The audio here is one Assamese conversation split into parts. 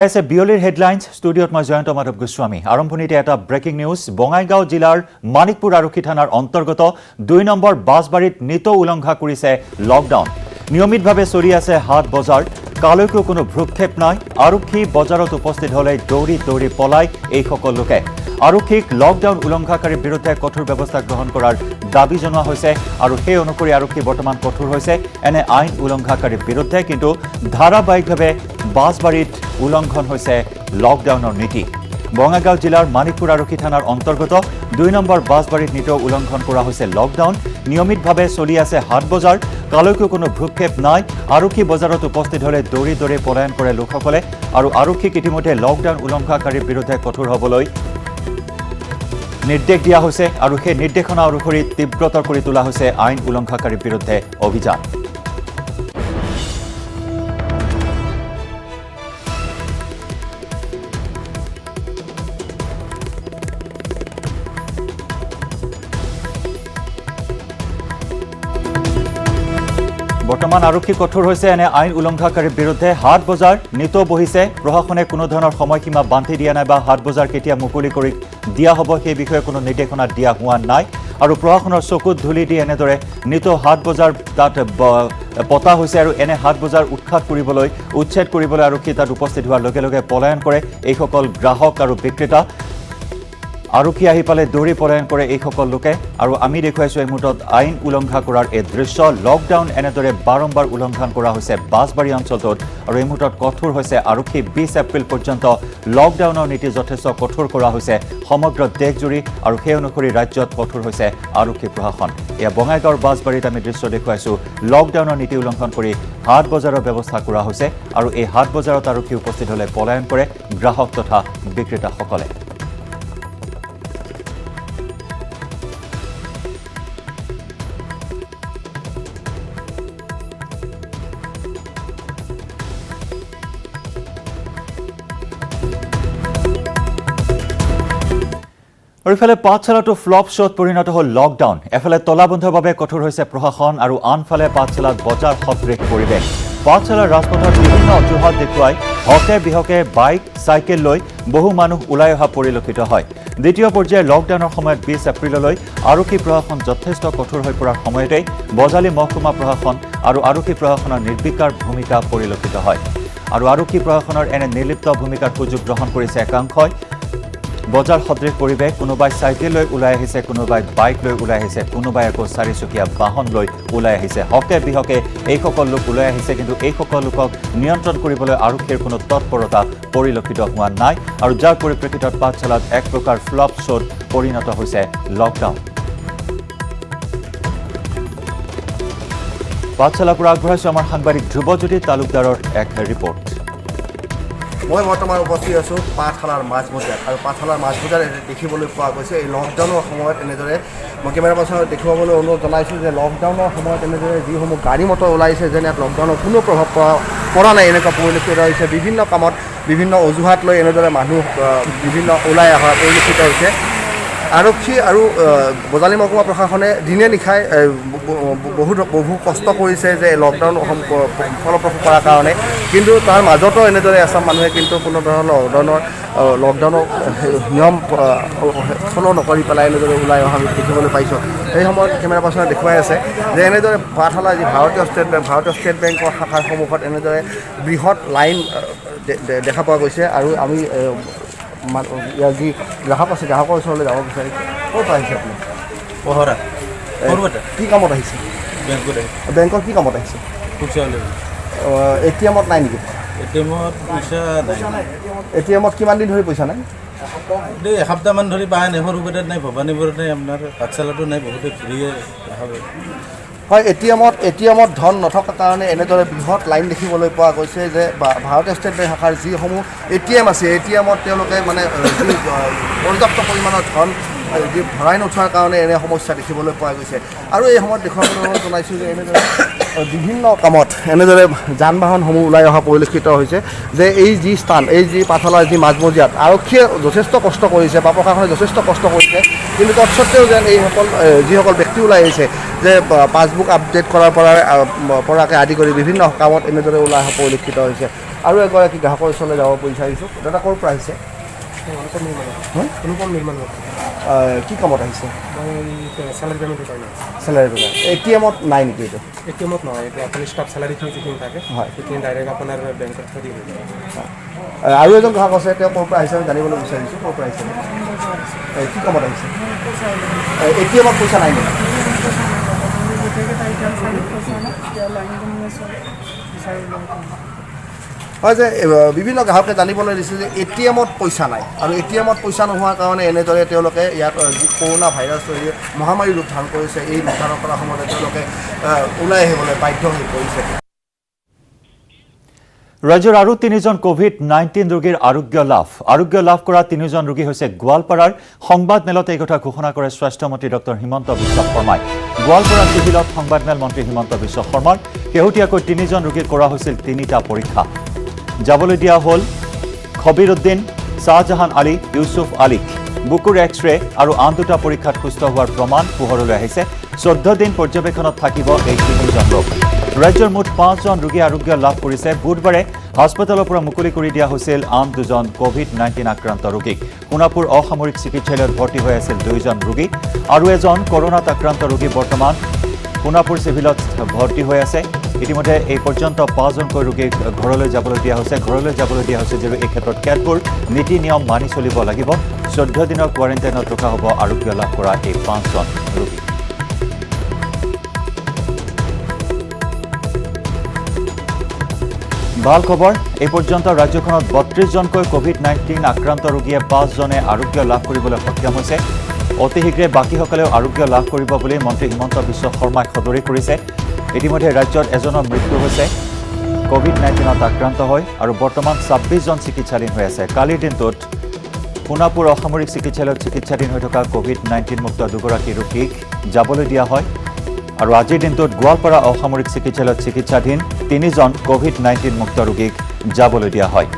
এছে বিয়লিৰ হেডলাইন্স ষ্টুডিঅ'ত মই জয়ন্ত মাধৱ গোস্বামী আৰম্ভণিতে এটা ব্ৰেকিং নিউজ বঙাইগাঁও জিলাৰ মানিকপুৰ আৰক্ষী থানাৰ অন্তৰ্গত ২ নম্বৰ বাছবাৰীত নিতৌ উলংঘা কৰিছে লকডাউন নিয়মিতভাৱে চলি আছে হাট বজাৰ কালৈকো কোনো ভ্ৰুক্ষেপ নাই আৰক্ষী বজাৰত উপস্থিত হলে দৌৰি দৌৰি পলাই এই সকল লোকে আৰক্ষীক লকডাউন উলংঘাকাৰীৰ বিৰুদ্ধে কঠোৰ ব্যৱস্থা গ্ৰহণ কৰাৰ দাবী জনোৱা হৈছে আৰু সেই অনুসৰি আৰক্ষী বৰ্তমান কঠোৰ হৈছে এনে আইন উলংঘাকাৰীৰ বিৰুদ্ধে কিন্তু ধাৰাবাহিকভাৱে বাছবাৰীত উলংঘন হৈছে লকডাউনৰ নীতি বঙাইগাঁও জিলাৰ মানিকপুৰ আৰক্ষী থানাৰ অন্তৰ্গত ২ নম্বৰ বাছবাৰীত নিতৌ উলংঘন কৰা হৈছে লকডাউন নিয়মিতভাৱে চলি আছে হাট বজাৰ কালৈকো কোনো ভ্ৰুক্ষেপ নাই আৰক্ষী বজাৰত উপস্থিত হলে দৌৰি দৌৰি পলায়ন কৰে লোকসকলে আৰু আৰক্ষীক ইতিমধ্যে লকডাউন উলংঘাকাৰীৰ বিৰুদ্ধে কঠোৰ হ'বলৈ নিৰ্দেশ দিয়া হৈছে আৰু সেই নিৰ্দেশনা অনুসৰি তীব্ৰতৰ কৰি তোলা হৈছে আইন উলংঘাকাৰীৰ বিৰুদ্ধে অভিযান বৰ্তমান আৰক্ষী কঠোৰ হৈছে এনে আইন উলংঘাকাৰীৰ বিৰুদ্ধে হাট বজাৰ নিতৌ বহিছে প্ৰশাসনে কোনো ধৰণৰ সময়সীমা বান্ধি দিয়া নাই বা হাট বজাৰ কেতিয়া মুকলি কৰি দিয়া হ'ব সেই বিষয়ে কোনো নিৰ্দেশনা দিয়া হোৱা নাই আৰু প্ৰশাসনৰ চকুত ধুলি দি এনেদৰে নিতৌ হাট বজাৰ তাত পতা হৈছে আৰু এনে হাট বজাৰ উচ্ছেদ কৰিবলৈ আৰক্ষী তাত উপস্থিত হোৱাৰ লগে লগে পলায়ন কৰে এইসকল গ্ৰাহক আৰু বিক্ৰেতা আৰক্ষী আহি পালে দৌৰি পলায়ন কৰে এই সকল লোকে আৰু আমি দেখুৱাইছো এই মুহূৰ্তত আইন উলংঘা কৰাৰ এই দৃশ্য লকডাউন এনেদৰে বাৰম্বাৰ উলংঘন কৰা হৈছে বাছবাৰী অঞ্চলটোত আৰু এই মুহূৰ্তত কঠোৰ হৈছে আৰক্ষী ২০ এপ্ৰিল পৰ্যন্ত লকডাউনৰ নীতি যথেষ্ট কঠোৰ কৰা হৈছে সমগ্ৰ দেশজুৰি আৰু সেই অনুসৰি ৰাজ্যত কঠোৰ হৈছে আৰক্ষী প্ৰশাসন এয়া বঙাইগাঁৱৰ বাছবাৰীত আমি দৃশ্য দেখুৱাইছো লকডাউনৰ নীতি উলংঘন কৰি হাট বজাৰৰ ব্যৱস্থা কৰা হৈছে আৰু এই হাট বজাৰত আৰক্ষী উপস্থিত হলে পলায়ন কৰে গ্ৰাহক তথা বিক্ৰেতাসকলে আৰু ইফালে পাঠশালাটো ফ্লপ শ্ব'ত পৰিণত হ'ল লকডাউন এফালে তলাবন্ধৰ বাবে কঠোৰ হৈছে প্ৰশাসন আৰু আনফালে পাঠশালাত বজাৰ সদৃশ পৰিৱেশ পাঠশালাৰ ৰাজপথত বিভিন্ন অজুহাত দেখুৱাই হকে বিহকে বাইক চাইকেল লৈ বহু মানুহ ওলাই অহা পৰিলক্ষিত হয় দ্বিতীয় পৰ্যায়ৰ লকডাউনৰ সময়ত ২০ এপ্ৰিললৈ আৰক্ষী প্ৰশাসন যথেষ্ট কঠোৰ হৈ পৰাৰ সময়তেই বজালী মহকুমা প্ৰশাসন আৰু আৰক্ষী প্ৰশাসনৰ নিৰ্বিকাৰ ভূমিকা পৰিলক্ষিত হয় আৰু আৰক্ষী প্ৰশাসনৰ এনে নিৰ্লিপ্ত ভূমিকাৰ সুযোগ গ্ৰহণ কৰিছে একাংশই বজাৰ সদৃশ পৰিৱেশ কোনোবাই চাইকেল লৈ ওলাই আহিছে কোনোবাই বাইক লৈ ওলাই আহিছে কোনোবাই আকৌ চাৰিচকীয়া বাহন লৈ ওলাই আহিছে হকে বিহকে এই সকল লোক ওলাই আহিছে কিন্তু এই সকল লোকক নিয়ন্ত্ৰণ কৰিবলৈ আৰক্ষীৰ কোনো তৎপৰতা পৰিলক্ষিত হোৱা নাই আৰু যাৰ পৰিপ্ৰেক্ষিতত পাঠশালাত এক প্ৰকাৰ ফ্লপ শ্ব'ত পৰিণত হৈছে লকডাউন পাঠশালাৰ পৰা আগবঢ়াইছো আমাৰ সাংবাদিক ধ্ৰুৱজ্যোতি তালুকদাৰৰ এক ৰিপৰ্ট মই বৰ্তমান উপস্থিত আছোঁ পাঠশালাৰ মাছ বজাৰ আৰু পাঠশালাৰ মাছ বজাৰ দেখিবলৈ পোৱা গৈছে এই লকডাউনৰ সময়ত এনেদৰে মই কেমেৰা পাৰ্চনত দেখুৱাবলৈ অনুৰোধ জনাইছোঁ যে লকডাউনৰ সময়ত এনেদৰে যিসমূহ গাড়ী মটৰ ওলাইছে যেনে ইয়াত লকডাউনৰ কোনো প্ৰভাৱ পৰা নাই এনেকুৱা পৰিলক্ষিত হৈছে বিভিন্ন কামত বিভিন্ন অজুহাত লৈ এনেদৰে মানুহ বিভিন্ন ওলাই অহা পৰিলক্ষিত হৈছে আৰক্ষী আৰু বজালী মহকুমা প্ৰশাসনে দিনে নিশাই বহু কষ্ট কৰিছে যে লকডাউন ফলপ্ৰসূ কৰাৰ কাৰণে কিন্তু তাৰ মাজতো এনেদৰে এচাম মানুহে কিন্তু কোনো ধৰণৰ লকডাউনৰ নিয়ম ফল' নকৰি পেলাই এনেদৰে ওলাই অহা দেখিবলৈ পাইছোঁ এই সময়ত কেমেৰা পাৰ্চনে দেখুৱাই আছে যে এনেদৰে পাঠশালা যি ভাৰতীয় ষ্টেট বেংকৰ শাখাৰ সন্মুখত এনেদৰে বৃহৎ লাইন দেখা পোৱা গৈছে আৰু আমি ইয়াৰ যি গ্ৰাহক আছে গ্ৰাহকৰ ওচৰলৈ যাব বিচাৰিছোঁ ক'ৰ পৰা আহিছে আপুনি পহৰা কি কামত আহিছে বেংকৰ কি কামত আহিছে ATM-ত নাই নেকি ATM-ত পইচা নাই ATM-ত কিমান দিন ধৰি পইচা নাই এসপ্তাহমান ধৰি পাই নাই সৰুপেটাত নাই ভৱানীপুৰত নাই আপোনাৰ পাঠশালাটো নাই বহুতে ঘূৰিয়ে হয় ATM-ত ধন নথকাৰ কাৰণে এনেদৰে বৃহৎ লাইন দেখিবলৈ পোৱা গৈছে যে ভাৰতীয় ষ্টেট বেংক শাখাৰ যিসমূহ ATM আছে ATM-ত তেওঁলোকে মানে যি পৰ্যাপ্ত পৰিমাণৰ ধন যি ভৰাই নোথোৱাৰ কাৰণে এনে সমস্যা দেখিবলৈ পোৱা গৈছে আৰু এই সময়ত দেখুৱাবলৈ জনাইছোঁ যে এনেদৰে বিভিন্ন কামত এনেদৰে যান বাহনসমূহ ওলাই অহা পৰিলক্ষিত হৈছে যে এই যি স্থান এই যি পাঠশালাৰ যি মাজমজিয়াত আৰক্ষীয়ে যথেষ্ট কষ্ট কৰিছে বা প্ৰশাসনে যথেষ্ট কষ্ট কৰিছে কিন্তু তৎসত্ত্বেও যেন এইসকল যিসকল ব্যক্তি ওলাই আহিছে যে পাছবুক আপডেট কৰাৰ পৰাকে আদি কৰি বিভিন্ন কামত এনেদৰে ওলাই অহা পৰিলক্ষিত হৈছে আৰু এগৰাকী গ্ৰাহকৰ ওচৰলৈ যাব বিচাৰিছোঁ। দাদা ক'ৰ পৰা আহিছে? অনুপম নিৰ্মাণ কি কামত আহিছে? চেলাৰী পে'মেণ্টৰ কাৰণে চেলাৰী পে'মেণ্ট ATM-ত নাই নেকি এইটো? ATM-ত নহয়, এতিয়া আপুনি ষ্টাফ চেলাৰীখিনি যিখিনি থাকে সেইখিনি ডাইৰেক্ট আপোনাৰ বেংকত থৈ দিব। আৰু এজন গ্ৰাহক আছে, তেওঁ ক'ৰ পৰা আহিছে আমি জানিবলৈ বিচাৰিছোঁ। ক'ৰ পৰা আহিছে? কি কামত আহিছে? ATM-ত পইচা নাই নেকি? হয় যে বিভিন্ন গ্ৰাহকে জানিবলৈ দিছে যে ATM-ত পইচা নাই, আৰু ATM-ত পইচা নোহোৱাৰ কাৰণে এনেদৰে তেওঁলোকে ইয়াত যি কৰোণা ভাইৰাছ মহামাৰী ৰূপ ধাৰণ কৰিছে, এই ৰূপ ধাৰণ কৰাৰ সময়তে তেওঁলোকে ওলাই আহিবলৈ বাধ্য হৈ পৰিছে। ৰাজ্যৰ আৰু 3জন COVID-19 ৰোগীৰ আৰোগ্য লাভ কৰা 3জন ৰোগী হৈছে গোৱালপাৰাৰ। সংবাদ মেলত এই কথা ঘোষণা কৰে স্বাস্থ্যমন্ত্ৰী ডক্টৰ হিমন্ত বিশ্ব শৰ্মাই। গোৱালপাৰা চিভিলত সংবাদমেল মন্ত্ৰী হিমন্ত বিশ্ব শৰ্মাৰ শেহতীয়াকৈ 3জন ৰোগীৰ কৰা হৈছিল 3টা পৰীক্ষা। যাবলৈ দিয়া হ'ল খবিৰ উদ্দিন, শ্বাহজাহান আলী, ইউছুফ আলীক। বুকুৰ এক্স-ৰে আৰু আন 2টা পৰীক্ষাত সুস্থ হোৱাৰ প্ৰমাণ পোহৰলৈ আহিছে। 14 দিন পৰ্যবেক্ষণত থাকিব এই 3জন লোক। ৰাজ্যৰ মুঠ 5জন ৰোগী আৰোগ্য লাভ কৰিছে। বুধবাৰে হাস্পতালৰ পৰা মুকলি কৰি দিয়া হৈছিল আন 2জন COVID-19 আক্ৰান্ত ৰোগীক। সোণাপুৰ অসামৰিক চিকিৎসালয়ত ভৰ্তি হৈ আছিল 2জন ৰোগী, আৰু এজন কৰোণাত আক্ৰান্ত ৰোগী বৰ্তমান সোণাপুৰ চিভিলত ভৰ্তি হৈ আছে। ইতিমধ্যে এই পৰ্যন্ত 5জনকৈ ৰোগীক ঘৰলৈ যাবলৈ দিয়া হৈছে। যদিও এই ক্ষেত্ৰত কেতবোৰ নীতি নিয়ম মানি চলিব লাগিব। 14 দিনৰ কোৱাৰেণ্টাইনত ৰখা হ'ব আৰোগ্য লাভ কৰা এই 5জন ৰোগী। ভাল খবৰ, এই পৰ্যন্ত ৰাজ্যখনত 32জনকৈ COVID-19 আক্ৰান্ত ৰোগীয়ে 5জনে আৰোগ্য লাভ কৰিবলৈ সক্ষম হৈছে। অতি শীঘ্ৰে বাকীসকলেও আৰোগ্য লাভ কৰিব বুলি মন্ত্ৰী হিমন্ত বিশ্ব শৰ্মাই সদৰি কৰিছে। ইতিমধ্যে ৰাজ্যত এজনৰ মৃত্যু হৈছে COVID-19ত আক্ৰান্ত হয়, আৰু বৰ্তমান 26জন চিকিৎসাধীন হৈ আছে। কালিৰ দিনটোত সোণাপুৰ অসামৰিক চিকিৎসালয়ত চিকিৎসাধীন হৈ থকা COVID-19 মুক্ত 2গৰাকী ৰোগীক যাবলৈ দিয়া হয়, আৰু আজিৰ দিনটোত গোৱালপাৰা অসামৰিক চিকিৎসালয়ত চিকিৎসাধীন 3জন COVID-19 মুক্ত ৰোগীক যাবলৈ দিয়া হয়।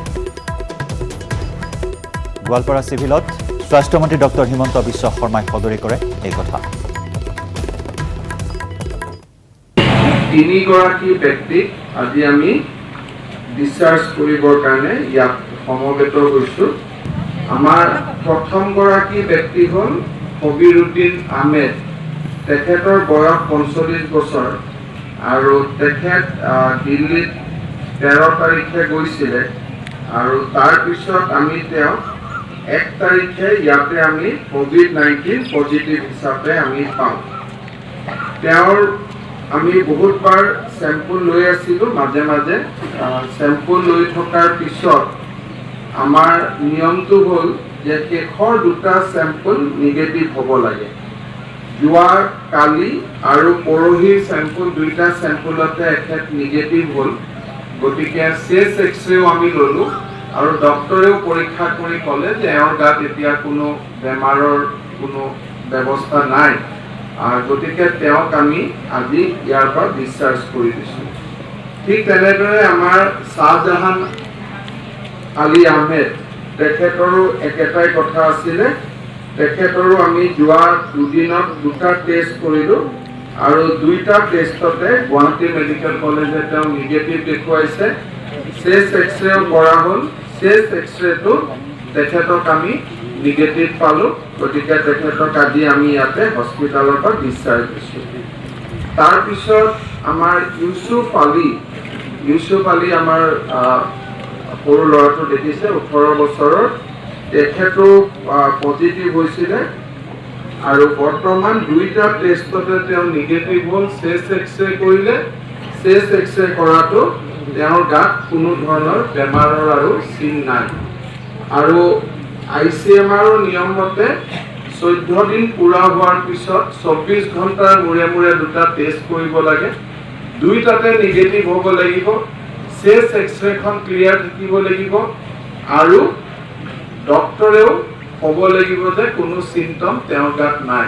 গোৱালপাৰা চিভিলত স্বাস্থ্যমন্ত্ৰী ডক্টৰ হিমন্ত বিশ্ব শৰ্মাই সদৰি কৰে এই কথা। 3গৰাকী ব্যক্তিক আজি আমি ডিসচাৰ্জ কৰিবৰ কাৰণে ইয়াত সমবেত হৈছোঁ। আমাৰ প্ৰথমগৰাকী ব্যক্তি হ'ল খবিৰ উদ্দিন আহমেদ। তেখেতৰ বয়স 45 বছৰ, আৰু তেখেত দিল্লীত 13 তাৰিখে গৈছিলে, আৰু তাৰপিছত আমি তেওঁক 1 তাৰিখে ইয়াতে আমি COVID-19 পজিটিভ হিচাপে আমি পাওঁ। তেওঁৰ আমি বহুতবাৰ চেম্পুল লৈ আছিলোঁ। মাজে মাজে চেম্পুল লৈ থকাৰ পিছত আমাৰ নিয়মটো হ'ল যে শেষৰ 2টা চেম্পুল নিগেটিভ হ'ব লাগে। যোৱা কালি আৰু পৰহিৰ চেম্পুল 2টা চেম্পুলতে এখেত নিগেটিভ হ'ল। গতিকে চেষ্ট এক্সৰেও আমি ল'লোঁ, আৰু ডক্টৰেও পৰীক্ষা কৰি ক'লে যে এওঁৰ গাত এতিয়া কোনো বেমাৰৰ কোনো ব্যৱস্থা নাই। গতিকে তেওঁক আমি আজি ইয়াৰ পৰা ডিসচাৰ্জ কৰি দিছোঁ। ঠিক তেনেদৰে আমাৰ শ্বাহজাহান আলী আহমেদ, তেখেতৰো একেটাই কথা আছিলে। তেখেতৰো আমি যোৱা 2 দিনত 2টা টেষ্ট কৰিলোঁ, আৰু 2টা টেষ্টতে গুৱাহাটী মেডিকেল কলেজে তেওঁ নিগেটিভ দেখুৱাইছে। চেষ্ট এক্সৰেও কৰা হ'ল, চেষ্ট এক্সৰেটো তেখেতক আমি নিগেটিভ পালোঁ। গতিকে তেখেতক আজি আমি ইয়াতে হস্পিটালৰ পৰা ডিসচাৰ্জ দিছোঁ। তাৰপিছত আমাৰ ইউছুফ আলী আমাৰ সৰু ল'ৰাটো দেখিছে 18 বছৰৰ, তেখেতো পজিটিভ হৈছিলে, আৰু বৰ্তমান 2টা টেষ্টতে তেওঁ নিগেটিভ হ'ল। চেষ্ট এক্সৰে কৰিলে, চেষ্ট এক্সৰে কৰাটো তেওঁৰ গাত কোনো ধৰণৰ বেমাৰৰ আৰু চিন নাই। আৰু ICMR নিয়ম মতে 14 দিন পুৰা হোৱাৰ পিছত 24 ঘণ্টাৰ মূৰে মূৰে 2টা টেষ্ট কৰিব লাগে। 2টাতে নিগেটিভ হ'ব লাগিব, চেষ্ট এক্সৰেখন ক্লিয়াৰ থাকিব লাগিব, আৰু ডক্টৰেও ক'ব লাগিব যে কোনো চিমটম তেওঁৰ গাত নাই।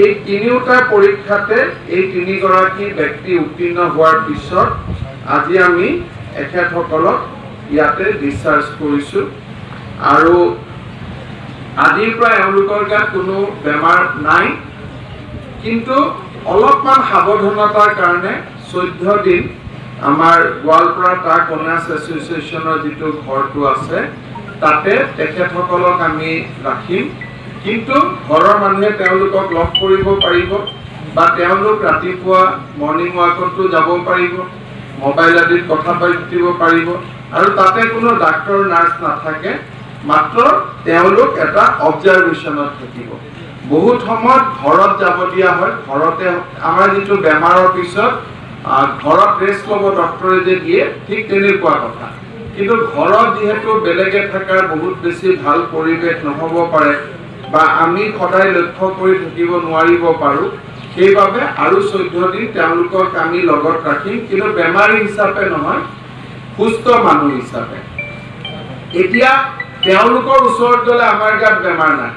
এই 3টা পৰীক্ষাতে এই 3গৰাকী ব্যক্তি উত্তীৰ্ণ হোৱাৰ পিছত আজি আমি এখেতসকলক ইয়াতে ডিসচাৰ্জ কৰিছোঁ, আৰু আজিৰ পৰা এওঁলোকৰ গাত কোনো বেমাৰ নাই। কিন্তু অলপমান সাৱধানতাৰ কাৰণে 14 দিন আমাৰ গোৱালপাৰা ট্ৰাক অনাৰ্ছ এছ'চিয়েশ্যনৰ যিটো ঘৰটো আছে তাতে তেখেতসকলক আমি ৰাখিম কিন্তু ঘৰৰ মানুহে তেওঁলোকক লগ কৰিব পাৰিব বা তেওঁলোক ৰাতিপুৱা মৰ্ণিং ৱাকতো যাব পাৰিব মোবাইল আদিত কথা পাতিব পাৰিব আৰু তাতে কোনো ডাক্তৰ নাৰ্ছ নাথাকে মাত্ৰ তেওঁলোক এটা অবজাৰভেশ্যনত থাকিব বহুত সময়ত ঘৰত যাব দিয়া হয় ঘৰতে আমাৰ যিটো বেমাৰৰ পিছত ঘৰত ৰেষ্ট ল'ব ডক্টৰে যে দিয়ে ঠিক তেনেকুৱা কথা কিন্তু ঘৰত যিহেতু বেলেগে থকাৰ বহুত বেছি ভাল পৰিৱেশ নহ'ব পাৰে বা আমি সদায় লক্ষ্য কৰি থাকিব নোৱাৰিব পাৰোঁ সেইবাবে আৰু 14 দিন তেওঁলোকক আমি লগত ৰাখিম কিন্তু বেমাৰী হিচাপে নহয় সুস্থ মানুহ হিচাপে এতিয়া তেওঁলোকৰ ওচৰত গ'লে আমাৰ গাত বেমাৰ নাই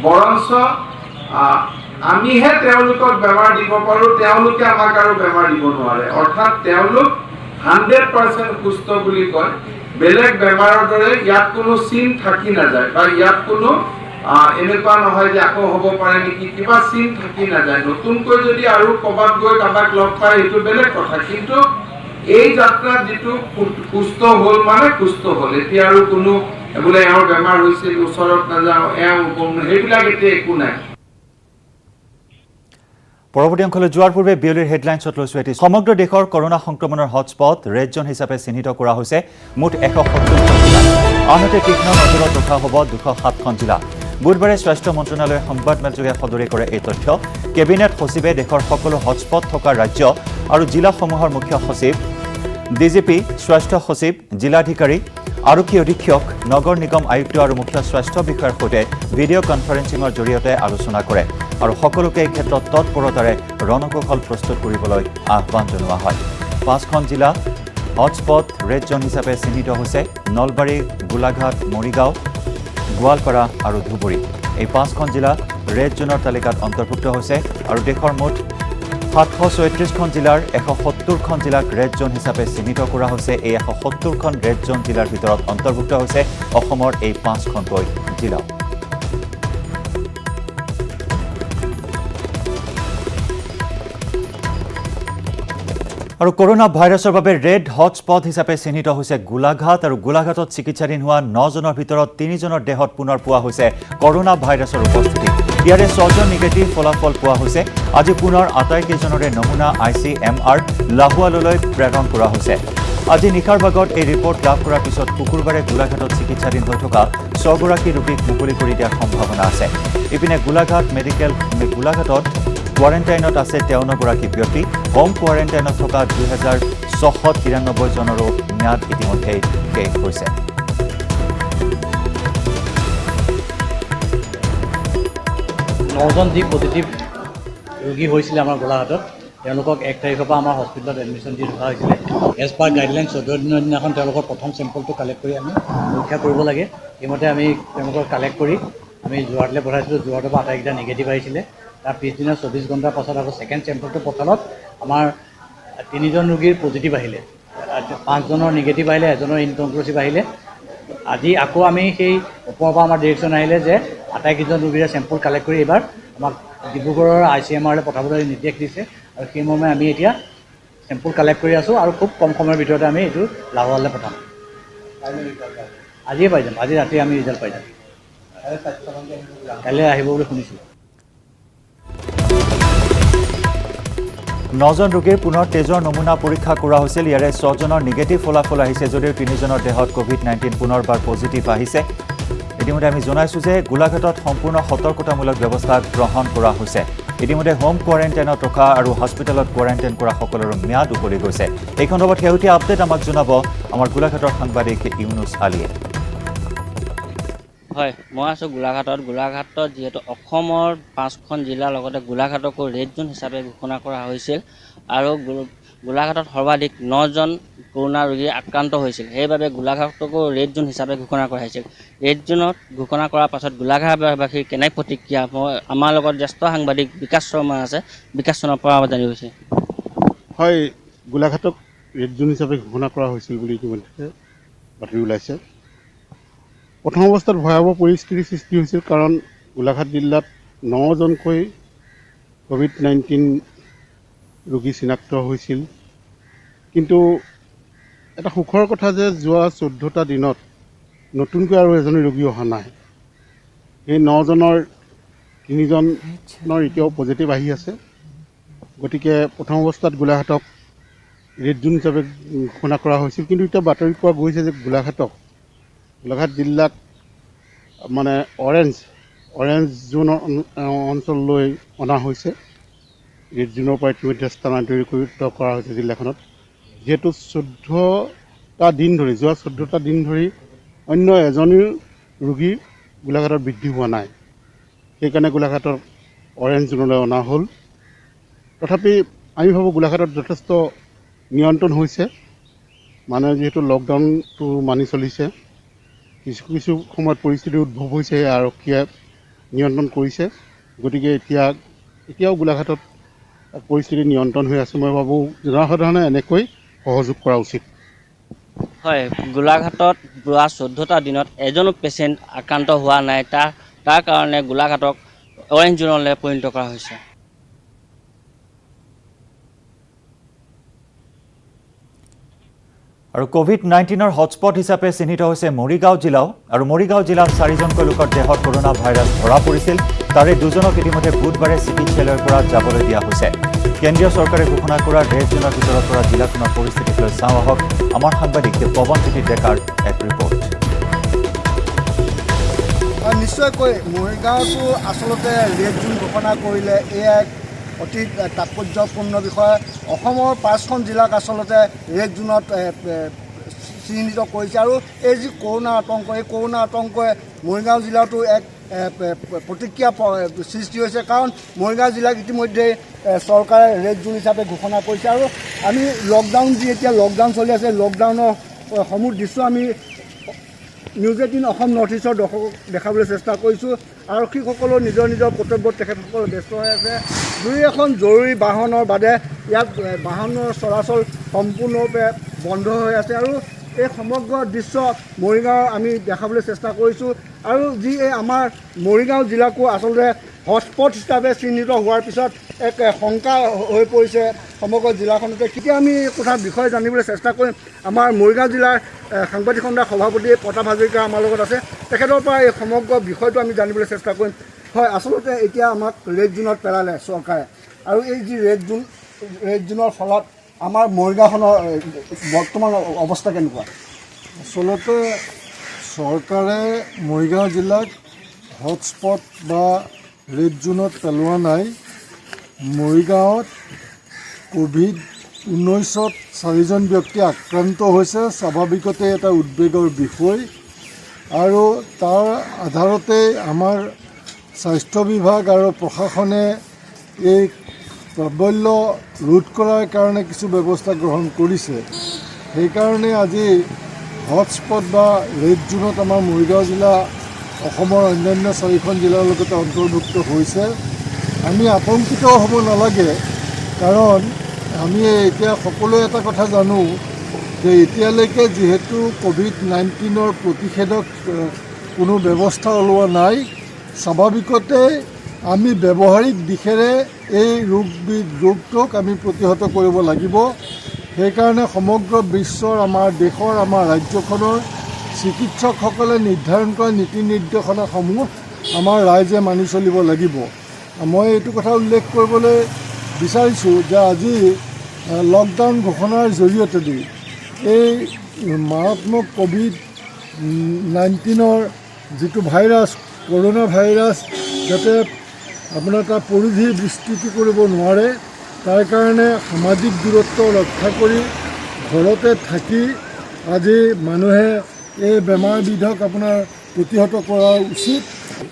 বৰঞ্চ আমিহে তেওঁলোকক বেমাৰ দিব পাৰোঁ তেওঁলোকে আমাক আৰু বেমাৰ দিব নোৱাৰে অৰ্থাৎ তেওঁলোক 100% সুস্থ বুলি কয় বেলেগ বেমাৰৰ দৰে ইয়াত কোনো চিন থাকি নাযায় বা ইয়াত কোনো এনেকুৱা নহয় যে আকৌ হ'ব পাৰে নেকি কিবা চিন থাকি নাযায় নতুনকৈ যদি আৰু ক'ৰবাত গৈ কাৰোবাক লগ পায় এইটো বেলেগ কথা কিন্তু এই যাত্ৰাত যিটো সুস্থ হ'ল মানে সুস্থ হ'ল এতিয়া আৰু কোনো বোলে এওঁৰ বেমাৰ হৈছে ওচৰত নাযাওঁ সেইবিলাক এতিয়া একো নাই পৰৱৰ্তী অংশলৈ যোৱাৰ পূৰ্বে বিয়লিৰ হেডলাইনছত লৈছোঁ এটি সমগ্ৰ দেশৰ কৰোনা সংক্ৰমণৰ হটস্পট ৰেড জোন হিচাপে চিহ্নিত কৰা হৈছে মুঠ 170খন জিলা আনহাতে তীক্ষ্ণ নজৰত ৰখা হ'ব 207খন জিলা বুধবাৰে স্বাস্থ্য মন্ত্ৰণালয়ে সংবাদমেলযোগে সদৰি কৰে এই তথ্য কেবিনেট সচিবে দেশৰ সকলো হটস্পট থকা ৰাজ্য আৰু জিলাসমূহৰ মুখ্য সচিব ডিজিপি স্বাস্থ্য সচিব জিলাধিকাৰী আৰক্ষী অধীক্ষক নগৰ নিগম আয়ুক্ত আৰু মুখ্য স্বাস্থ্য বিষয়াৰ সৈতে ভিডিঅ' কনফাৰেন্সিঙৰ জৰিয়তে আলোচনা কৰে আৰু সকলোকে এই ক্ষেত্ৰত তৎপৰতাৰে ৰণকৌশল প্ৰস্তুত কৰিবলৈ আহ্বান জনোৱা হয় 5খন জিলা হটস্পট ৰেড জোন হিচাপে চিহ্নিত হৈছে নলবাৰী গোলাঘাট মৰিগাঁও গোৱালপাৰা আৰু ধুবুৰী এই 5খন জিলা ৰেড জোনৰ তালিকাত অন্তৰ্ভুক্ত হৈছে আৰু দেশৰ মুঠ 736খন জিলাৰ 170খন জিলাক ৰেড জোন হিচাপে চিহ্নিত কৰা হৈছে এই 170খন ৰেড জোন জিলাৰ ভিতৰত অন্তৰ্ভুক্ত হৈছে অসমৰ এই 5খনকৈ জিলা আৰু কৰোনা ভাইৰাছৰ বাবে ৰেড হটস্পট হিচাপে চিহ্নিত হৈছে গোলাঘাট আৰু গোলাঘাটত চিকিৎসাধীন হোৱা 9জনৰ ভিতৰত 3জনৰ দেহত পুনৰ পোৱা হৈছে কৰোনা ভাইৰাছৰ উপস্থিতি ইয়াৰে 6জন নিগেটিভ ফলাফল পোৱা হৈছে আজি পুনৰ আটাইকেইজনৰে নমুনা ICMR লাহোৱাললৈ প্ৰেৰণ কৰা হৈছে আজি নিশাৰ ভাগত এই ৰিপৰ্ট লাভ কৰাৰ পিছত শুকুৰবাৰে গোলাঘাটত চিকিৎসাধীন হৈ থকা 6গৰাকী ৰোগীক মুকলি কৰি দিয়াৰ সম্ভাৱনা আছে ইপিনে গোলাঘাটত কোৱাৰেণ্টাইনত আছে 53গৰাকী ব্যক্তি হোম কোৱাৰেণ্টাইনত থকা 2693 জনৰো ম্যাদ ইতিমধ্যে শেষ হৈছে নজন যি পজিটিভ ৰোগী হৈছিলে আমাৰ গোলাঘাটত তেওঁলোকক 1 তাৰিখৰ পৰা আমাৰ হস্পিটেলত এডমিশ্যন দি ৰখা হৈছিলে এজ পাৰ গাইডলাইন 14 দিনৰ দিনাখন তেওঁলোকৰ প্ৰথম চেম্পলটো কালেক্ট কৰি আমি পৰীক্ষা কৰিব লাগে সেইমতে আমি তেওঁলোকক কালেক্ট কৰি আমি যোৰহাটলৈ পঠাইছিলোঁ যোৰহাটৰ পৰা আটাইকেইটা নিগেটিভ আহিছিলে তাৰ পিছদিনা 24 ঘণ্টাৰ পাছত আকৌ ছেকেণ্ড চেম্পলটো পঠালত আমাৰ 3জন ৰোগীৰ পজিটিভ আহিলে 5জনৰ নিগেটিভ আহিলে এজনৰ ইনকনক্লুচিভ আহিলে আজি আকৌ আমি সেই ওপৰৰ পৰা আমাৰ ডিৰেকশ্যন আহিলে যে আটাইকেইজন ৰোগীৰে চেম্পল কালেক্ট কৰি এইবাৰ আমাক ডিব্ৰুগড়ৰ ICMRলৈ পঠাবলৈ নিৰ্দেশ দিছে আৰু সেই মৰ্মে আমি এতিয়া চেম্পল কালেক্ট কৰি আছোঁ আৰু খুব কম সময়ৰ ভিতৰতে আমি এইটো লাহোৱাললৈ পঠাম আজিয়ে পাই যাম আজি ৰাতি আমি ৰিজাল্ট পাই যাম কাইলৈ আহিব বুলি শুনিছোঁ 9জন ৰোগীৰ পুনৰ তেজৰ নমুনা পৰীক্ষা কৰা হৈছিল ইয়াৰে 6জনৰ নিগেটিভ ফলাফল আহিছে যদিও 3জনৰ দেহত COVID-19 পুনৰবাৰ পজিটিভ আহিছে ইতিমধ্যে আমি জনাইছোঁ যে গোলাঘাটত সম্পূৰ্ণ সতৰ্কতামূলক ব্যৱস্থা গ্ৰহণ কৰা হৈছে ইতিমধ্যে হোম কোৱাৰেণ্টাইনত ৰখা আৰু হস্পিটেলত কোৱাৰেণ্টাইন কৰা সকলোৰে ম্যাদ উকলি গৈছে এই সন্দৰ্ভত শেহতীয়া আপডেট আমাক জনাব আমাৰ গোলাঘাটৰ সাংবাদিক ইউনুছ আলীয়ে হয় মই আছোঁ গোলাঘাটত যিহেতু অসমৰ 5খন জিলাৰ লগতে গোলাঘাটকো ৰেড জোন হিচাপে ঘোষণা কৰা হৈছিল আৰু গোলাঘাটত সৰ্বাধিক 9জন কৰোনা ৰোগী আক্ৰান্ত হৈছিল সেইবাবে গোলাঘাটকো ৰেড জোন হিচাপে ঘোষণা কৰা হৈছিল ৰেড জোনত ঘোষণা কৰাৰ পাছত গোলাঘাটবাসীৰ কেনে প্ৰতিক্ৰিয়া আমাৰ লগত জ্যেষ্ঠ সাংবাদিক বিকাশ শৰ্মা আছে বিকাশ শৰ্মাৰ পৰা জানিব হৈছে হয় গোলাঘাটক ৰেড জোন হিচাপে ঘোষণা কৰা হৈছিল বুলি ইতিমধ্যে বাতৰি ওলাইছে প্ৰথম অৱস্থাত ভয়াৱহ পৰিস্থিতিৰ সৃষ্টি হৈছিল কাৰণ গোলাঘাট জিলাত 9জনকৈ COVID-19 ৰোগী চিনাক্ত হৈছিল কিন্তু এটা সুখৰ কথা যে যোৱা 14টা দিনত নতুনকৈ আৰু এজনী ৰোগী অহা নাই। এই 9জনৰ 3জনৰ এতিয়াও পজিটিভ আহি আছে। গতিকে প্ৰথম অৱস্থাত গোলাঘাটক ৰেড জোন হিচাপে ঘোষণা কৰা হৈছিল, কিন্তু এতিয়া বাতৰি পোৱা গৈছে যে গোলাঘাট জিলাক মানে অৰেঞ্জ জোন অঞ্চললৈ অনা হৈছে। ৰেড জোনৰ পৰা ইতিমধ্যে স্থানান্তৰিত কৰা হৈছে জিলাখনত, যিহেতু 14টা দিন ধৰি অন্য এজনীও ৰোগী গোলাঘাটত বৃদ্ধি হোৱা নাই। সেইকাৰণে গোলাঘাটৰ অৰেঞ্জ জোনলৈ অনা হ'ল। তথাপি আমি ভাবোঁ গোলাঘাটত যথেষ্ট নিয়ন্ত্ৰণ হৈছে। মানুহে যিহেতু লকডাউনটো মানি চলিছে, কিছু সময়ত পৰিস্থিতি উদ্ভৱ হৈছে, আৰক্ষীয়ে নিয়ন্ত্ৰণ কৰিছে। গতিকে এতিয়াও গোলাঘাটত পৰিস্থিতি নিয়ন্ত্ৰণ হৈ আছে। মই ভাবোঁ জনসাধাৰণে এনেকৈ সহযোগ কৰা উচিত। হয়, গোলাঘাটত যোৱা 14টা দিনত এজনো পেচেণ্ট আক্ৰান্ত হোৱা নাই। তাৰ কাৰণে গোলাঘাটক অৰেঞ্জ জোনলৈ পৰিণত কৰা হৈছে। আৰু COVID-19 হটস্পট হিচাপে চিহ্নিত হৈছে মৰিগাঁও জিলাও। আৰু মৰিগাঁও জিলাত 4জনকৈ লোকৰ দেহত কৰোনা ভাইৰাছ ধৰা পৰিছিল। তাৰে 2জনক ইতিমধ্যে বুধবাৰে চিকিৎসালয়ৰ পৰা যাবলৈ দিয়া হৈছে। কেন্দ্ৰীয় চৰকাৰে ঘোষণা কৰা ৰেড জোনৰ ভিতৰত পৰা জিলাখনৰ পৰিস্থিতিক লৈ চাওঁ আহক আমাৰ সাংবাদিক পৱন জ্যোতি ডেকাৰ এক ৰিপৰ্ট। নিশ্চয়কৈ মৰিগাঁৱতো আচলতে ৰেড জোন ঘোষণা কৰিলে এয়া এক অতি তাৎপৰ্যপূৰ্ণ বিষয়। অসমৰ 5খন জিলাক আচলতে ৰেড জোনত চিহ্নিত কৰিছে। আৰু এই যি কৰোনা আতংক, এই কৰোনা আতংকই মৰিগাঁও জিলাতো এক প্ৰতিক্ৰিয়া সৃষ্টি হৈছে। কাৰণ মৰিগাঁও জিলাক ইতিমধ্যে চৰকাৰে ৰেড জোন হিচাপে ঘোষণা কৰিছে। আৰু আমি এতিয়া লকডাউন চলি আছে, লকডাউনৰ সমূহ দৃশ্য আমি নিউজ 18 অসম নৰ্থ ইষ্টৰ দৰ্শকক দেখাবলৈ চেষ্টা কৰিছোঁ। আৰক্ষীসকলেও নিজৰ কৰ্তব্যত তেখেতসকল ব্যস্ত হৈ আছে। 2এখন জৰুৰী বাহনৰ বাদে ইয়াত বাহনৰ চলাচল সম্পূৰ্ণৰূপে বন্ধ হৈ আছে। আৰু এই সমগ্ৰ দৃশ্য মৰিগাঁও আমি দেখাবলৈ চেষ্টা কৰিছোঁ। আৰু যি এই আমাৰ মৰিগাঁও জিলাকো আচলতে হটস্পট হিচাপে চিহ্নিত হোৱাৰ পিছত এক শংকা হৈ পৰিছে সমগ্ৰ জিলাখনতে। কেতিয়া আমি কথা বিষয়ে জানিবলৈ চেষ্টা কৰিম। আমাৰ মৰিগাঁও জিলাৰ সাংবাদিক সন্থাৰ সভাপতি প্ৰতাপ হাজৰিকা আমাৰ লগত আছে। তেখেতৰ পৰা এই সমগ্ৰ বিষয়টো আমি জানিবলৈ চেষ্টা কৰিম। হয়, আচলতে এতিয়া আমাক ৰেড জোনত পেলালে চৰকাৰে, আৰু এই যি ৰেড জোনৰ ফলত আমাৰ মৰিগাঁওখনৰ বৰ্তমান অৱস্থা কেনেকুৱা? আচলতে চৰকাৰে মৰিগাঁও জিলাক হটস্পট বা ৰেড জোনত পেলোৱা নাই। মৰিগাঁৱত COVID-19 4জন ব্যক্তি আক্ৰান্ত হৈছে, স্বাভাৱিকতে এটা উদ্বেগৰ বিষয়। আৰু তাৰ আধাৰতে আমাৰ স্বাস্থ্য বিভাগ আৰু প্ৰশাসনে এই প্ৰাবল্য ৰোধ কৰাৰ কাৰণে কিছু ব্যৱস্থা গ্ৰহণ কৰিছে। সেইকাৰণে আজি হটস্পট বা ৰেড জোনত আমাৰ মৰিগাঁও জিলা অসমৰ অন্যান্য 4খন জিলাৰ লগতে অন্তৰ্ভুক্ত হৈছে। আমি আতংকিত হ'ব নালাগে, কাৰণ আমি এতিয়া সকলোৱে এটা কথা জানো যে এতিয়ালৈকে যিহেতু COVID-19 প্ৰতিষেধক কোনো ব্যৱস্থা ওলোৱা নাই, স্বাভাৱিকতে আমি ব্যৱহাৰিক দিশেৰে এই ৰোগটোক আমি প্ৰতিহত কৰিব লাগিব। সেইকাৰণে সমগ্ৰ বিশ্বৰ, আমাৰ দেশৰ, আমাৰ ৰাজ্যখনৰ চিকিৎসকসকলে নিৰ্ধাৰণ কৰা নীতি নিৰ্দেশনাসমূহ আমাৰ ৰাইজে মানি চলিব লাগিব। মই এইটো কথা উল্লেখ কৰিবলৈ বিচাৰিছোঁ যে আজি লকডাউন ঘোষণাৰ জৰিয়তে এই মাৰাত্মক COVID-19 যিটো ভাইৰাছ, কৰোনা ভাইৰাছ, যাতে আপোনাৰ তাৰ পৰিধি বিস্তৃতি কৰিব নোৱাৰে, তাৰ কাৰণে সামাজিক দূৰত্ব ৰক্ষা কৰি ঘৰতে থাকি আজি মানুহে এই বেমাৰবিধক আপোনাৰ প্ৰতিহত কৰা উচিত।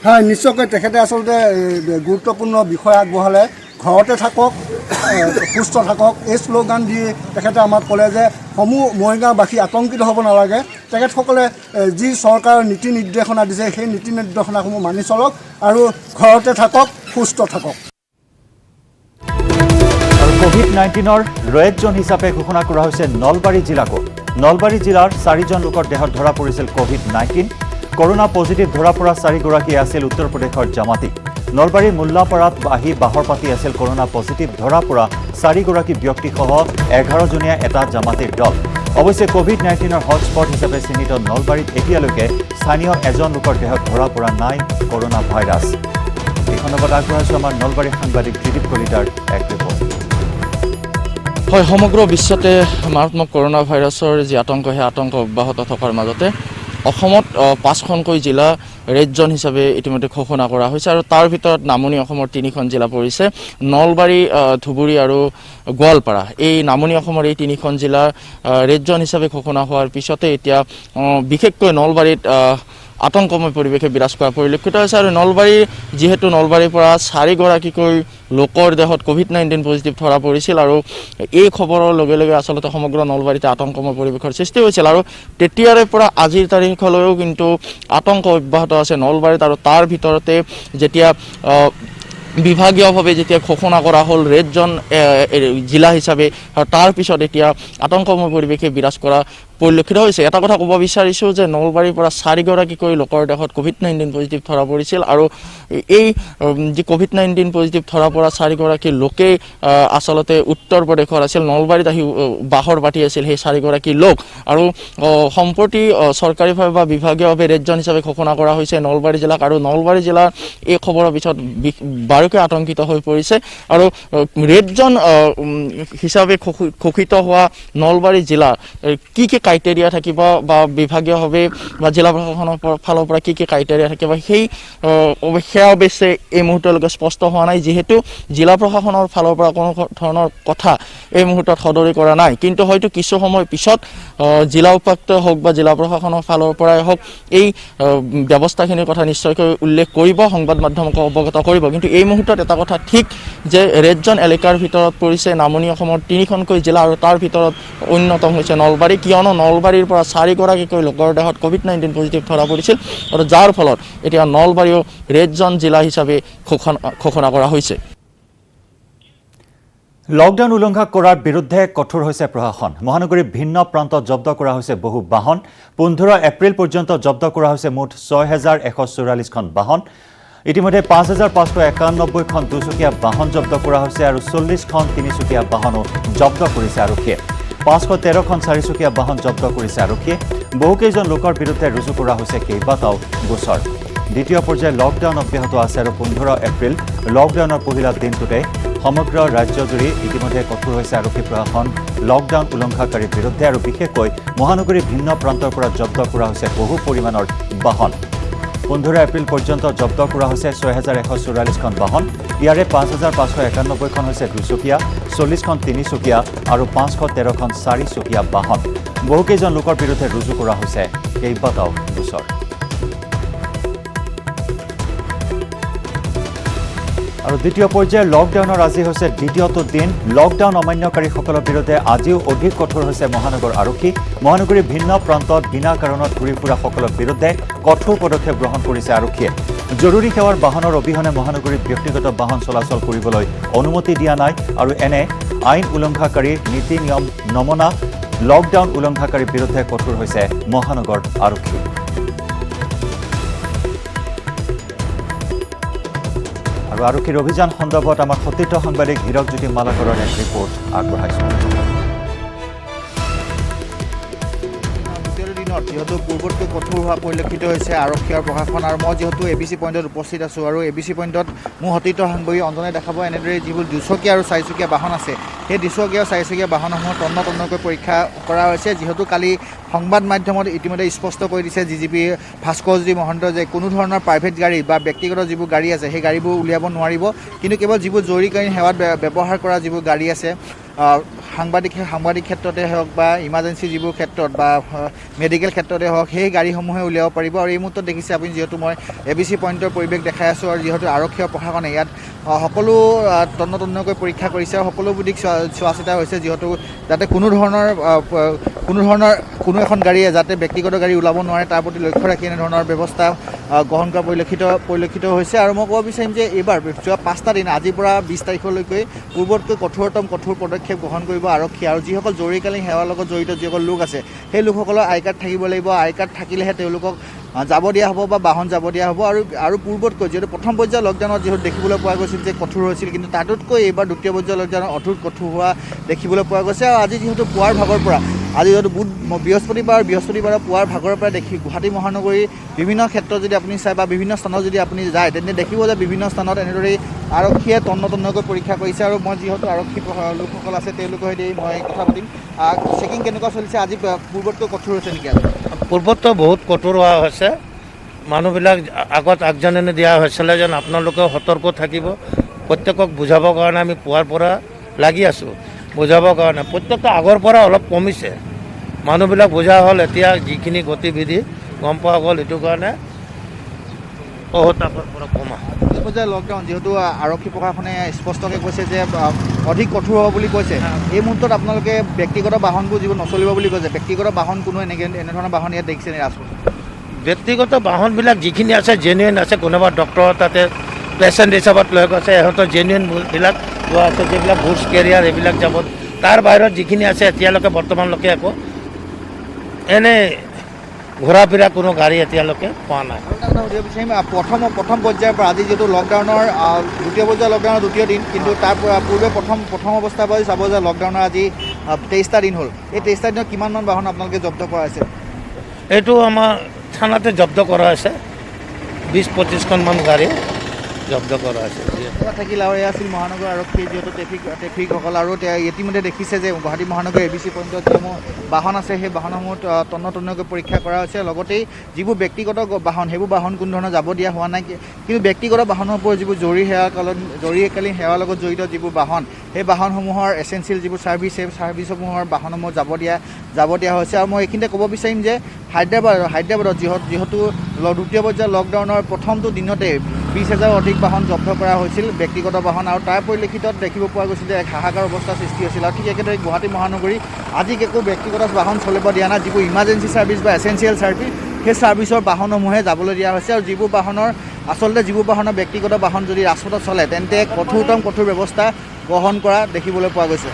হয়, নিশ্চয়কৈ তেখেতে আচলতে গুৰুত্বপূৰ্ণ বিষয় আগবঢ়ালে। ঘৰতে থাকক, সুস্থ থাকক, এই শ্লোগান দি তেখেতে আমাক ক'লে যে মৰিগাঁওবাসী আতংকিত হ'ব নালাগে। তেখেতসকলে যি চৰকাৰৰ নীতি নিৰ্দেশনা দিছে সেই নীতি নিৰ্দেশনাসমূহ মানি চলক আৰু ঘৰতে থাকক, সুস্থ থাকক। আৰু COVID-19 ৰেড জোন হিচাপে ঘোষণা কৰা হৈছে নলবাৰী জিলাকো। নলবাৰী জিলাৰ 4জন লোকৰ দেহত ধৰা পৰিছিল COVID-19। কৰোনা পজিটিভ ধৰা পৰা 4গৰাকী আছিল উত্তৰ প্ৰদেশৰ জামাতি। নলবাৰীৰ মোল্লাপাৰাত আহি বাহৰ পাতি আছিল কৰোনা পজিটিভ ধৰা পৰা 4গৰাকী ব্যক্তিসহ 11জনীয়া এটা জামাতীৰ দল। অৱশ্যে কোভিড-19ৰ হটস্পট হিচাপে চিহ্নিত নলবাৰীত এতিয়ালৈকে স্থানীয় এজন লোকৰ দেহত ধৰা পৰা নাই কৰোনা ভাইৰাছ। এই সন্দৰ্ভত আগবঢ়াইছোঁ আমাৰ নলবাৰীৰ সাংবাদিক ত্ৰিদীপ কলিতাৰ এক ৰিপৰ্ট। হয়, সমগ্ৰ বিশ্বতে মাৰাত্মক কৰোনা ভাইৰাছৰ যি আতংক, সেই আতংক অব্যাহত থকাৰ মাজতে অসমত 5খনকৈ জিলা ৰেড জোন হিচাপে ইতিমধ্যে ঘোষণা কৰা হৈছে আৰু তাৰ ভিতৰত নামনি অসমৰ 3খন জিলা পৰিছে, নলবাৰী, ধুবুৰী আৰু গোৱালপাৰা। এই নামনি অসমৰ এই 3খন জিলা ৰেড জোন হিচাপে ঘোষণা হোৱাৰ পিছতে এতিয়া বিশেষকৈ নলবাৰীত আতংকময় পৰিৱেশে বিৰাজ কৰা পৰিলক্ষিত হৈছে আৰু যিহেতু নলবাৰীৰ পৰা 4গৰাকীকৈ লোকৰ দেহত কোভিড-19 পজিটিভ ধৰা পৰিছিল আৰু এই খবৰৰ লগে লগে আচলতে সমগ্ৰ নলবাৰীতে আতংকময় পৰিৱেশৰ সৃষ্টি হৈছিল আৰু তেতিয়াৰে পৰা আজিৰ তাৰিখলৈও কিন্তু আতংক অব্যাহত আছে নলবাৰীত। আৰু তাৰ ভিতৰতে যেতিয়া বিভাগীয়ভাৱে যেতিয়া ঘোষণা কৰা হ'ল ৰেড জোন জিলা হিচাপে, আৰু তাৰ পিছত এতিয়া আতংকময় পৰিৱেশে বিৰাজ কৰা পৰিলক্ষিত হৈছে। এটা কথা ক'ব বিচাৰিছোঁ যে নলবাৰীৰ পৰা 4গৰাকীকৈ লোকৰ দেহত কোভিড-19 পজিটিভ ধৰা পৰিছিল আৰু এই যি কোভিড-19 পজিটিভ ধৰা পৰা 4গৰাকী লোকেই আচলতে উত্তৰ প্ৰদেশৰ আছিল। নলবাৰীত আহি বাহৰ পাতি আছিল সেই 4গৰাকী লোক আৰু সম্প্ৰতি চৰকাৰীভাৱে বা বিভাগীয়ভাৱে ৰেড জোন হিচাপে ঘোষণা কৰা হৈছে নলবাৰী জিলাক আৰু নলবাৰী জিলাৰ এই খবৰৰ পিছত বাৰুকৈ আতংকিত হৈ পৰিছে আৰু ৰেড জোন হিচাপে ঘোষিত হোৱা নলবাৰী জিলা কি ক্ৰাইটেৰিয়া থাকিব বা বিভাগীয়ভাৱে বা জিলা প্ৰশাসনৰ ফালৰ পৰা কি ক্ৰাইটেৰিয়া থাকিব সেয়া অৱশ্যে এই মুহূৰ্তলৈকে স্পষ্ট হোৱা নাই, যিহেতু জিলা প্ৰশাসনৰ ফালৰ পৰা কোনো ধৰণৰ কথা এই মুহূৰ্তত সদৰি কৰা নাই। কিন্তু হয়তো কিছু সময় পিছত জিলা উপায়ুক্তই হওক বা জিলা প্ৰশাসনৰ ফালৰ পৰাই হওক এই ব্যৱস্থাখিনিৰ কথা নিশ্চয়কৈ উল্লেখ কৰিব, সংবাদ মাধ্যমক অৱগত কৰিব। কিন্তু এই মুহূৰ্তত এটা কথা ঠিক যে ৰেড জোন এলেকাৰ ভিতৰত পৰিছে নামনি অসমৰ 3খনকৈ জিলা আৰু তাৰ ভিতৰত অন্যতম হৈছে নলবাৰী, কিয়নো নলবাৰীৰ পৰা 4গৰাকীকৈ লোকৰ দেহত কোভিড-19 পজিটিভ ধৰা পৰিছিল আৰু যাৰ ফলত এতিয়া নলবাৰীও ৰেড জোন জিলা হিচাপে ঘোষণা কৰা হৈছে। লকডাউন উলংঘা কৰাৰ বিৰুদ্ধে কঠোৰ হৈছে প্ৰশাসন। মহানগৰীৰ ভিন্ন প্ৰান্তত জব্দ কৰা হৈছে বহু বাহন। 15 এপ্ৰিল পৰ্যন্ত জব্দ কৰা হৈছে মুঠ 6144খন বাহন। ইতিমধ্যে 5591খন দুচকীয়া বাহন জব্দ কৰা হৈছে আৰু 40খন তিনিচকীয়া বাহনো জব্দ কৰিছে আৰক্ষীয়ে। 513খন চাৰিচকীয়া বাহন জব্দ কৰিছে আৰক্ষীয়ে। বহুকেইজন লোকৰ বিৰুদ্ধে ৰুজু কৰা হৈছে কেইবাটাও গোচৰ। দ্বিতীয় পৰ্যায়ৰ লকডাউন অব্যাহত আছে আৰু 15 এপ্ৰিল লকডাউনৰ পহিলা দিনটোতে সমগ্ৰ ৰাজ্যজুৰি ইতিমধ্যে কঠোৰ হৈছে আৰক্ষী প্ৰশাসন লকডাউন উলংঘাকাৰীৰ বিৰুদ্ধে আৰু বিশেষকৈ মহানগৰীৰ ভিন্ন প্ৰান্তৰ পৰা জব্দ কৰা হৈছে বহু পৰিমাণৰ বাহন। 15 এপ্ৰিল পৰ্যন্ত জব্দ কৰা হৈছে 6144খন বাহন। ইয়াৰে 5591খন হৈছে দুচকীয়া, 40খন তিনিচকীয়া আৰু 513খন চাৰিচকীয়া বাহন। বহুকেইজন লোকৰ বিৰুদ্ধে ৰুজু কৰা হৈছে কেইবাটাও গোচৰ। আৰু দ্বিতীয় পৰ্যায়ৰ লকডাউনৰ আজি হৈছে দ্বিতীয়টো দিন। লকডাউন অমান্যকাৰীসকলৰ বিৰুদ্ধে আজিও অধিক কঠোৰ হৈছে মহানগৰ আৰক্ষী। মহানগৰীৰ ভিন্ন প্ৰান্তত বিনা কাৰণত ঘূৰি ফুৰাসকলৰ বিৰুদ্ধে কঠোৰ পদক্ষেপ গ্ৰহণ কৰিছে আৰক্ষীয়ে। জৰুৰী সেৱাৰ বাহনৰ অবিহনে মহানগৰীত ব্যক্তিগত বাহন চলাচল কৰিবলৈ অনুমতি দিয়া নাই আৰু এনে আইন উলংঘাকাৰীৰ নীতি নিয়ম নমনা লকডাউন উলংঘাকাৰীৰ বিৰুদ্ধে কঠোৰ হৈছে মহানগৰ আৰক্ষী। আৰু আৰক্ষীৰ অভিযান সন্দৰ্ভত আমাৰ সতীৰ্থ সাংবাদিক হীৰকজ্যোতি মালাকৰৰ এক ৰিপৰ্ট আগবঢ়াইছোঁ। যিহেতু পূৰ্বতকৈ কঠোৰ হোৱা পৰিলক্ষিত হৈছে আৰক্ষী আৰু প্ৰশাসন, আৰু মই যিহেতু ABC পইণ্টত উপস্থিত আছোঁ আৰু ABC পইণ্টত মোৰ সতীৰ্থ সাংবাদিক অঞ্জনে দেখাব এনেদৰে যিবোৰ দুচকীয়া আৰু চাৰিচকীয়া বাহন আছে সেই দুচকীয়া আৰু চাৰিচকীয়া বাহনসমূহ তন্নতন্নকৈ পৰীক্ষা কৰা হৈছে। যিহেতু কালি সংবাদ মাধ্যমত ইতিমধ্যে স্পষ্ট কৰি দিছে DGP ভাস্কৰজ্যোতি মহন্ত যে কোনো ধৰণৰ প্ৰাইভেট গাড়ী বা ব্যক্তিগত যিবোৰ গাড়ী আছে সেই গাড়ীবোৰ উলিয়াব নোৱাৰিব, কিন্তু কেৱল যিবোৰ জৰুৰীকালীন সেৱাত ব্যৱহাৰ কৰা যিবোৰ গাড়ী আছে সাংবাদিক ক্ষেত্ৰতে হওক বা ইমাৰ্জেঞ্চি যিবোৰ ক্ষেত্ৰত বা মেডিকেল ক্ষেত্ৰতে হওক সেই গাড়ীসমূহে উলিয়াব পাৰিব। আৰু এই মুহূৰ্তত দেখিছে আপুনি যিহেতু মই ABC পইণ্টৰ পৰিৱেশ দেখাই আছোঁ আৰু যিহেতু আৰক্ষী আৰু প্ৰশাসনে ইয়াত সকলো তন্নতন্নকৈ পৰীক্ষা কৰিছে আৰু সকলোবোৰ দিশ চোৱা চিতা হৈছে, যিহেতু যাতে কোনো এখন গাড়ীয়ে যাতে ব্যক্তিগত গাড়ী ওলাব নোৱাৰে তাৰ প্ৰতি লক্ষ্য ৰাখি এনেধৰণৰ ব্যৱস্থা গ্ৰহণ কৰা পৰিলক্ষিত হৈছে। আৰু মই ক'ব বিচাৰিম যে এইবাৰ যোৱা 5টা দিন আজিৰ পৰা 20 তাৰিখলৈকে পূৰ্বতকৈ কঠোৰ পদক্ষেপ গ্ৰহণ কৰিব আৰক্ষী। আৰু যিসকল জৰুৰীকালীন সেৱাৰ লগত জড়িত যিসকল লোক আছে সেই লোকসকলৰ আই কাৰ্ড থাকিব লাগিব। আই কাৰ্ড থাকিলেহে তেওঁলোকক যাব দিয়া হ'ব বা বাহন যাব দিয়া হ'ব। আৰু পূৰ্বতকৈ যিহেতু প্ৰথম পৰ্যায়ৰ লকডাউনত যিহেতু দেখিবলৈ পোৱা গৈছিল যে কঠোৰ হৈছিল, কিন্তু তাতোতকৈ এইবাৰ দ্বিতীয় পৰ্যায়ৰ লকডাউনত অধিক কঠোৰ হোৱা দেখিবলৈ পোৱা গৈছে। আৰু আজি যিহেতু পুৱাৰ ভাগৰ পৰা আজি যিহেতু বৃহস্পতিবাৰৰ পুৱাৰ ভাগৰ পৰা গুৱাহাটী মহানগৰীৰ বিভিন্ন ক্ষেত্ৰত যদি আপুনি চাই বা বিভিন্ন স্থানত যদি আপুনি যায় তেন্তে দেখিব যে বিভিন্ন স্থানত এনেদৰেই আৰক্ষীয়ে তন্নকৈ পৰীক্ষা কৰিছে। আৰু মই যিহেতু আৰক্ষী লোকসকল আছে তেওঁলোকৰ সৈতে মই কথা পাতিম। চেকিং কেনেকুৱা চলিছে? আজি পূৰ্বতকৈ কঠোৰ হৈছে নেকি? পূৰ্বতকৈ বহুত কঠোৰ হোৱা হৈছে। মানুহবিলাক আগত আগজাননী দিয়া হৈছিলে যেন আপোনালোকে সতৰ্ক থাকিব। প্ৰত্যেকক বুজাবৰ কাৰণে আমি পুৱাৰ পৰা লাগি আছোঁ, বুজাবৰ কাৰণে। প্ৰত্যেকটো আগৰ পৰা অলপ কমিছে, মানুহবিলাক বুজা হ'ল। এতিয়া যিখিনি গতিবিধি গম পোৱা গ'ল, এইটো কাৰণে বহুত আগৰ পৰা কমা। পৰ্যায়ৰ লকডাউন যিহেতু আৰক্ষী প্ৰশাসনে স্পষ্টকৈ কৈছে যে অধিক কঠোৰ হ'ব বুলি কৈছে। এই মুহূৰ্তত আপোনালোকে ব্যক্তিগত বাহনবোৰ যিবোৰ নচলিব বুলি কৈছে, ব্যক্তিগত বাহন কোনো এনেধৰণৰ বাহন ইয়াত দেখিছে নে ৰাজপথ? ব্যক্তিগত বাহনবিলাক যিখিনি আছে জেনুইন আছে। কোনোবা ডক্টৰৰ তাতে পেচেণ্ট হিচাপত লৈ গৈছে, সিহঁতৰ জেনুইনবিলাক লোৱা আছে, যিবিলাক গুডছ কেৰিয়াৰ এইবিলাক যাব। তাৰ বাহিৰত যিখিনি আছে এতিয়ালৈকে বৰ্তমানলৈকে একো এনেই ঘূৰা ফিৰা কোনো গাড়ী এতিয়ালৈকে পোৱা নাই। প্ৰথম পৰ্যায়ৰ পৰা আজি যিহেতু লকডাউনৰ দ্বিতীয় পৰ্যায়ৰ লকডাউনৰ দ্বিতীয় দিন, কিন্তু তাৰ পূৰ্বে প্ৰথম অৱস্থাৰ পৰা চাব যে লকডাউনৰ আজি 23টা দিন হ'ল। এই 23টা দিনত কিমানমান বাহন আপোনালোকে জব্দ কৰা হৈছে? এইটো আমাৰ থানাতে জব্দ কৰা হৈছে 20-25খনমান গাড়ী জব্দ কৰা হৈছে। থাকিল আৰু এয়া আছিল মহানগৰ আৰক্ষী যিহেতু ট্ৰেফিকসকল। আৰু ইতিমধ্যে দেখিছে যে গুৱাহাটী মহানগৰ ABC পইণ্টত যিসমূহ বাহন আছে সেই বাহনসমূহ তন্নকৈ পৰীক্ষা কৰা হৈছে। লগতেই যিবোৰ ব্যক্তিগত বাহন সেইবোৰ বাহন কোনো ধৰণৰ যাব দিয়া হোৱা নাই, কিন্তু ব্যক্তিগত বাহনৰ ওপৰত যিবোৰ জৰুৰীকালীন সেৱাৰ লগত জড়িত যিবোৰ বাহন সেই বাহনসমূহৰ এচেঞ্চিয়েল যিবোৰ ছাৰ্ভিচ সেই ছাৰ্ভিচসমূহৰ বাহনসমূহ যাব দিয়া হৈছে। আৰু মই এইখিনিতে ক'ব বিচাৰিম যে হায়দৰাবাদত যিহেতু দ্বিতীয় পৰ্যায়ৰ লকডাউনৰ প্ৰথমটো দিনতে 20,000 অধিক বাহন জব্দ কৰা হৈছিল, ব্যক্তিগত বাহন। আৰু তাৰ পৰিলক্ষিতত দেখিব পোৱা গৈছিল যে এক হাহাকাৰ অৱস্থাৰ সৃষ্টি হৈছিল। আৰু ঠিক একেদৰে গুৱাহাটী মহানগৰী আজি একো ব্যক্তিগত বাহন চলিব দিয়া নাই। যিবোৰ ইমাৰ্জেঞ্চি ছাৰ্ভিচ বা এচেঞ্চিয়েল ছাৰ্ভিচ সেই ছাৰ্ভিচৰ বাহনসমূহে যাবলৈ দিয়া হৈছে। আৰু যিবোৰ বাহনৰ ব্যক্তিগত বাহন যদি ৰাজপথত চলে তেন্তে কঠোৰ ব্যৱস্থা গ্ৰহণ কৰা দেখিবলৈ পোৱা গৈছে।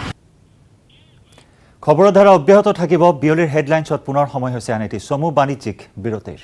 খবৰৰ ধাৰা অব্যাহত থাকিব। বিয়লিৰ হেডলাইনছত পুনৰ সময় হৈছে আন এটি চমু বাণিজ্যিক বিৰতিৰ।